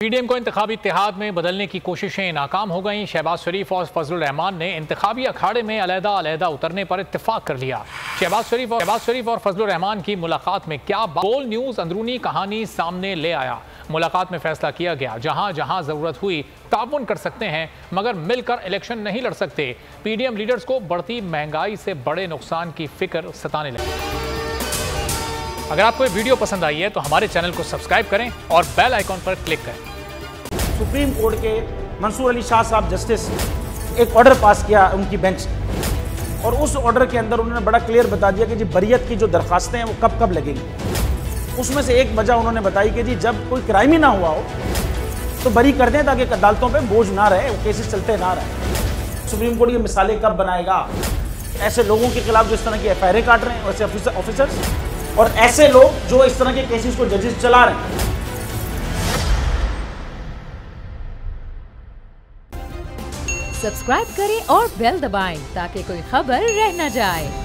PDM को इंतखाबी इत्तेहाद में बदलने की कोशिशें नाकाम हो गईं। शहबाज शरीफ और फजलुर रहमान ने इंतखाबी अखाड़े में अलहदा उतरने पर इत्तेफाक कर लिया। शहबाज शरीफ और फजलुर रहमान की मुलाकात में क्या बोल न्यूज़ अंदरूनी कहानी सामने ले आया। मुलाकात में फैसला किया गया जहां जहां जरूरत हुई ताउन कर सकते हैं मगर मिलकर इलेक्शन नहीं लड़ सकते। पीडीएम लीडर्स को बढ़ती महंगाई से बड़े नुकसान की फिक्र सताने लगी। अगर आपको ये वीडियो पसंद आई है तो हमारे चैनल को सब्सक्राइब करें और बेल आइकॉन पर क्लिक करें। सुप्रीम कोर्ट के मंसूर अली शाह साहब जस्टिस एक ऑर्डर पास किया उनकी बेंच और उस ऑर्डर के अंदर उन्होंने बड़ा क्लियर बता दिया कि जी बरियत की जो दरखास्तें हैं वो कब कब लगेंगी। उसमें से एक वजह उन्होंने बताई कि जी जब कोई क्राइम ही ना हुआ हो तो बरी कर दें ताकि अदालतों पे बोझ ना रहे, वो केसेस चलते ना रहे। सुप्रीम कोर्ट ये मिसालें कब बनाएगा ऐसे लोगों के खिलाफ जो इस तरह की एफआईआर काट रहे हैं, वैसे ऑफिसर्स और ऐसे लोग जो इस तरह के केसेस को जजेस चला रहे हैं। सब्सक्राइब करें और बेल दबाएं ताकि कोई खबर रह न जाए।